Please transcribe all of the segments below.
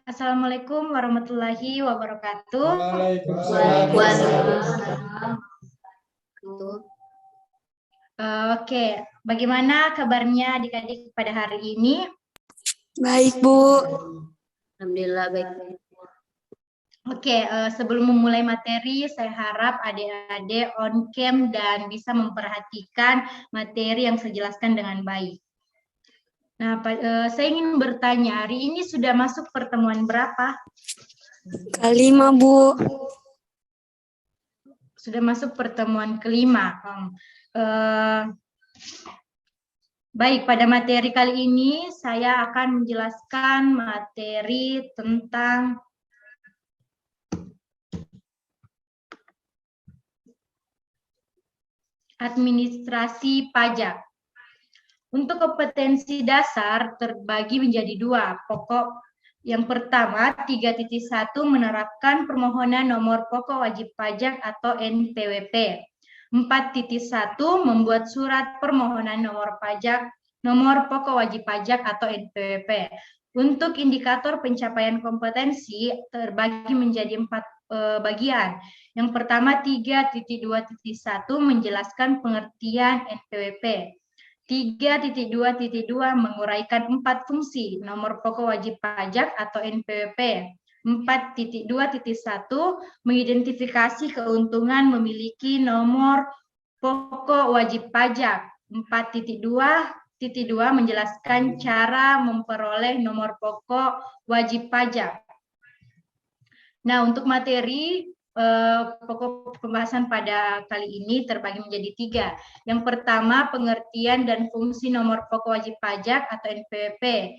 Assalamualaikum warahmatullahi wabarakatuh. Waalaikumsalam. Waalaikumsalam. Oke, bagaimana kabarnya adik-adik pada hari ini? Baik, Bu. Alhamdulillah baik. Oke, sebelum memulai materi, saya harap adik-adik on cam dan bisa memperhatikan materi yang saya jelaskan dengan baik. Nah, saya ingin bertanya, hari ini sudah masuk pertemuan berapa? Kelima, Bu. Sudah masuk pertemuan kelima. Baik, pada materi kali ini saya akan menjelaskan materi tentang administrasi pajak. Untuk kompetensi dasar terbagi menjadi dua pokok. Yang pertama, 3.1 menerapkan permohonan nomor pokok wajib pajak atau NPWP. 4.1 membuat surat permohonan nomor pokok wajib pajak atau NPWP. Untuk indikator pencapaian kompetensi terbagi menjadi 4 bagian. Yang pertama 3.2.1 menjelaskan pengertian NPWP. 3.2.2 menguraikan 4 fungsi nomor pokok wajib pajak atau NPWP. 4.2.1 mengidentifikasi keuntungan memiliki nomor pokok wajib pajak. 4.2 menjelaskan cara memperoleh nomor pokok wajib pajak. Nah, untuk materi pokok pembahasan pada kali ini terbagi menjadi 3. Yang pertama, pengertian dan fungsi nomor pokok wajib pajak atau NPWP.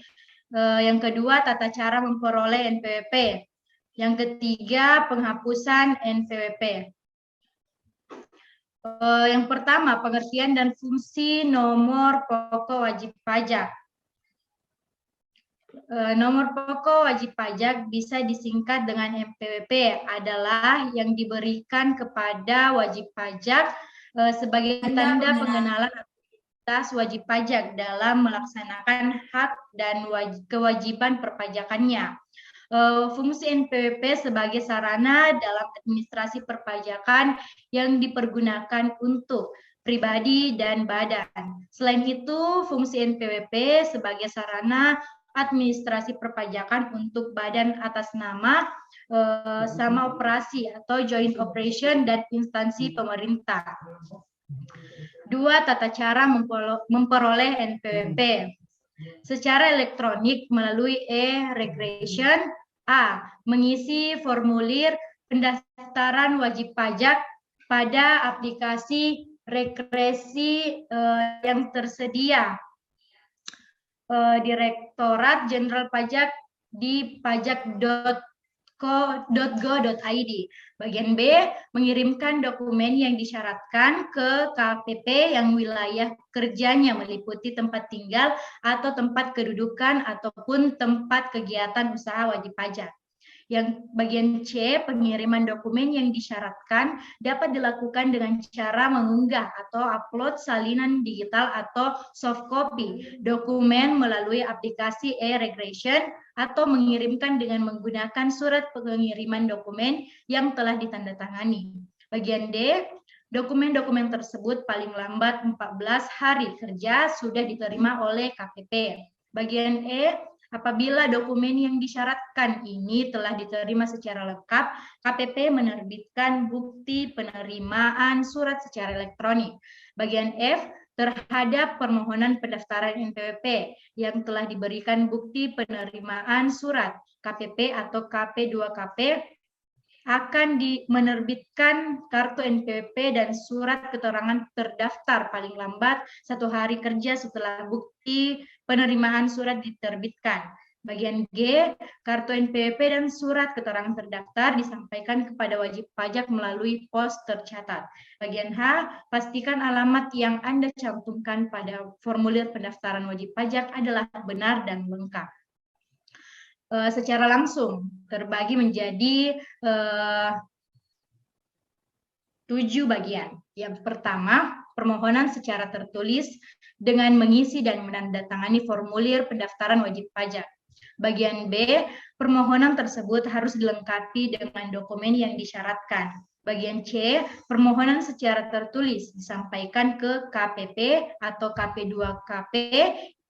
Yang kedua, tata cara memperoleh NPWP. Yang ketiga, penghapusan NPWP. Yang pertama, pengertian dan fungsi nomor pokok wajib pajak. Nomor pokok wajib pajak bisa disingkat dengan NPWP adalah yang diberikan kepada wajib pajak sebagai tanda pengenalan aktivitas wajib pajak dalam melaksanakan hak dan kewajiban perpajakannya. Fungsi NPWP sebagai sarana dalam administrasi perpajakan yang dipergunakan untuk pribadi dan badan. Selain itu, fungsi NPWP sebagai sarana administrasi perpajakan untuk badan atas nama sama operasi atau joint operation dan instansi pemerintah. 2. Tata cara memperoleh NPWP. Secara elektronik melalui e-regression. A. Mengisi formulir pendaftaran wajib pajak pada aplikasi regresi yang tersedia Direktorat Jenderal Pajak di pajak.go.id. Bagian B, mengirimkan dokumen yang disyaratkan ke KPP yang wilayah kerjanya meliputi tempat tinggal atau tempat kedudukan ataupun tempat kegiatan usaha wajib pajak. Yang bagian C, pengiriman dokumen yang disyaratkan dapat dilakukan dengan cara mengunggah atau upload salinan digital atau soft copy dokumen melalui aplikasi e-regression atau mengirimkan dengan menggunakan surat pengiriman dokumen yang telah ditandatangani. Bagian D, dokumen-dokumen tersebut paling lambat 14 hari kerja sudah diterima oleh KPP. Bagian E, apabila dokumen yang disyaratkan ini telah diterima secara lengkap, KPP menerbitkan bukti penerimaan surat secara elektronik. Bagian F, terhadap permohonan pendaftaran NPWP yang telah diberikan bukti penerimaan surat KPP atau KP2KP akan menerbitkan kartu NPWP dan surat keterangan terdaftar paling lambat 1 hari kerja setelah bukti penerimaan surat diterbitkan. Bagian G, kartu NPWP dan surat keterangan terdaftar disampaikan kepada wajib pajak melalui pos tercatat. Bagian H, pastikan alamat yang Anda cantumkan pada formulir pendaftaran wajib pajak adalah benar dan lengkap. Secara langsung terbagi menjadi 7 bagian. Yang pertama, permohonan secara tertulis dengan mengisi dan menandatangani formulir pendaftaran wajib pajak. Bagian B, permohonan tersebut harus dilengkapi dengan dokumen yang disyaratkan. Bagian C, permohonan secara tertulis disampaikan ke KPP atau KP2KP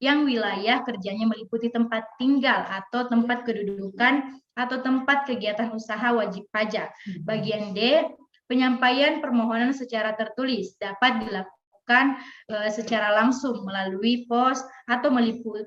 yang wilayah kerjanya meliputi tempat tinggal atau tempat kedudukan atau tempat kegiatan usaha wajib pajak. Bagian D, penyampaian permohonan secara tertulis dapat dilakukan secara langsung melalui pos atau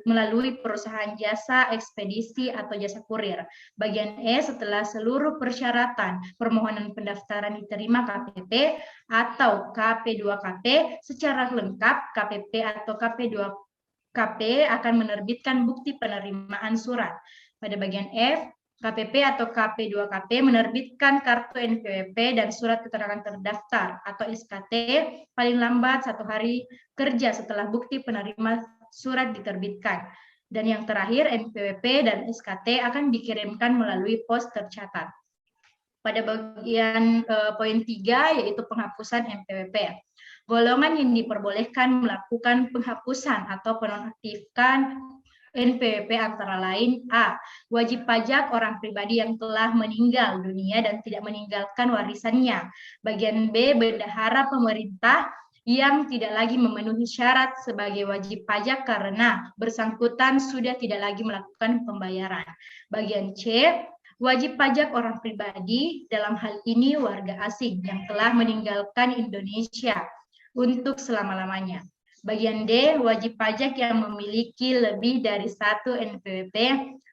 melalui perusahaan jasa ekspedisi atau jasa kurir. Bagian E, setelah seluruh persyaratan permohonan pendaftaran diterima KPP atau KP2KP secara lengkap, KPP atau KP2KP akan menerbitkan bukti penerimaan surat. Pada bagian F, KPP atau KP2KP menerbitkan kartu NPWP dan surat keterangan terdaftar atau SKT paling lambat 1 hari kerja setelah bukti penerima surat diterbitkan. Dan yang terakhir, NPWP dan SKT akan dikirimkan melalui pos tercatat. Pada bagian poin 3, yaitu penghapusan NPWP. Golongan yang diperbolehkan melakukan penghapusan atau penonaktifkan NPWP antara lain A. Wajib pajak orang pribadi yang telah meninggal dunia dan tidak meninggalkan warisannya. Bagian B. Bendahara pemerintah yang tidak lagi memenuhi syarat sebagai wajib pajak karena bersangkutan sudah tidak lagi melakukan pembayaran. Bagian C. Wajib pajak orang pribadi, dalam hal ini warga asing yang telah meninggalkan Indonesia untuk selama-lamanya. Bagian D, wajib pajak yang memiliki lebih dari 1 NPWP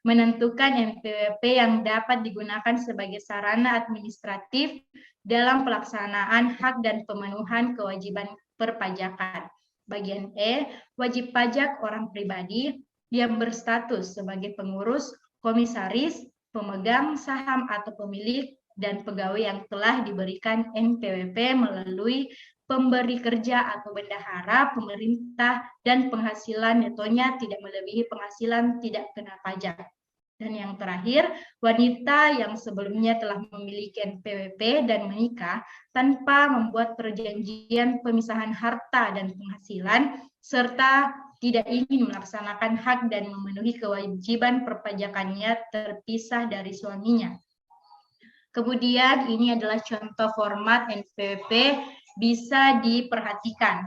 menentukan NPWP yang dapat digunakan sebagai sarana administratif dalam pelaksanaan hak dan pemenuhan kewajiban perpajakan. Bagian E, wajib pajak orang pribadi yang berstatus sebagai pengurus, komisaris, pemegang saham atau pemilik dan pegawai yang telah diberikan NPWP melalui pemberi kerja atau bendahara pemerintah dan penghasilan netonya tidak melebihi penghasilan tidak kena pajak. Dan yang terakhir, wanita yang sebelumnya telah memiliki NPWP dan menikah tanpa membuat perjanjian pemisahan harta dan penghasilan serta tidak ingin melaksanakan hak dan memenuhi kewajiban perpajakannya terpisah dari suaminya. Kemudian ini adalah contoh format NPWP, bisa diperhatikan.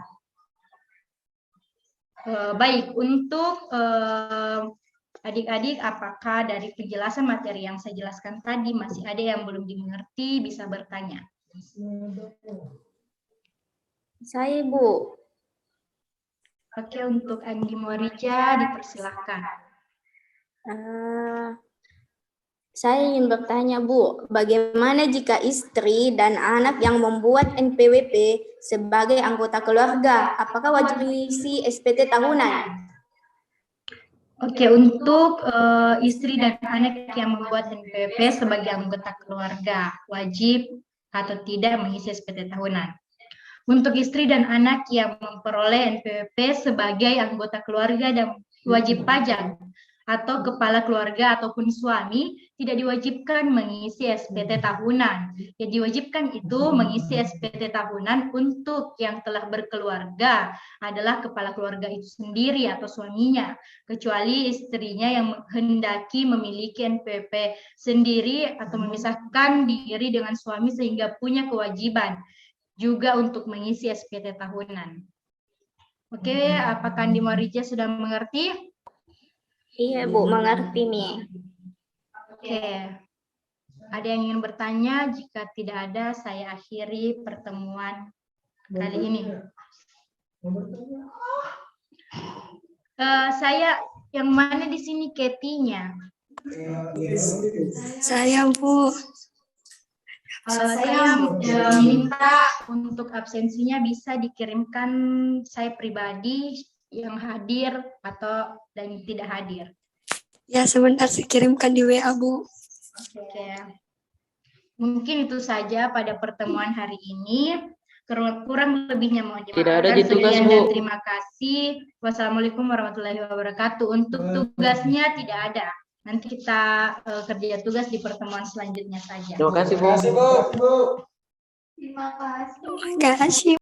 Baik, untuk adik-adik, apakah dari penjelasan materi yang saya jelaskan tadi masih ada yang belum dimengerti, bisa bertanya. Saya, Bu. Oke, untuk Andi Morija dipersilahkan. Saya ingin bertanya, Bu, bagaimana jika istri dan anak yang membuat NPWP sebagai anggota keluarga, apakah wajib mengisi SPT tahunan? Oke, untuk istri dan anak yang membuat NPWP sebagai anggota keluarga, wajib atau tidak mengisi SPT tahunan. Untuk istri dan anak yang memperoleh NPWP sebagai anggota keluarga dan wajib pajak atau kepala keluarga ataupun suami tidak diwajibkan mengisi SPT tahunan. Yang diwajibkan itu mengisi SPT tahunan untuk yang telah berkeluarga adalah kepala keluarga itu sendiri atau suaminya, kecuali istrinya yang menghendaki memiliki NPWP sendiri atau memisahkan diri dengan suami sehingga punya kewajiban juga untuk mengisi SPT tahunan. Oke, apakah Andi Morija sudah mengerti? Iya, Bu, mengerti nih. Oke. Ada yang ingin bertanya? Jika tidak ada, saya akhiri pertemuan kali ini. Saya yang mana di sini Ketinya? Saya, Bu. Saya minta untuk absensinya bisa dikirimkan saya pribadi yang hadir atau dan tidak hadir. Ya, sebentar saya kirimkan di WA, Bu. Oke. Mungkin itu saja pada pertemuan hari ini. Kurang lebihnya mohon dimaafkan. Tidak ada tugas, Sekian Bu. dan terima kasih. Wassalamualaikum warahmatullahi wabarakatuh. Untuk tugasnya tidak ada. Nanti kita kerja tugas di pertemuan selanjutnya saja. Terima kasih, Bu. Terima kasih.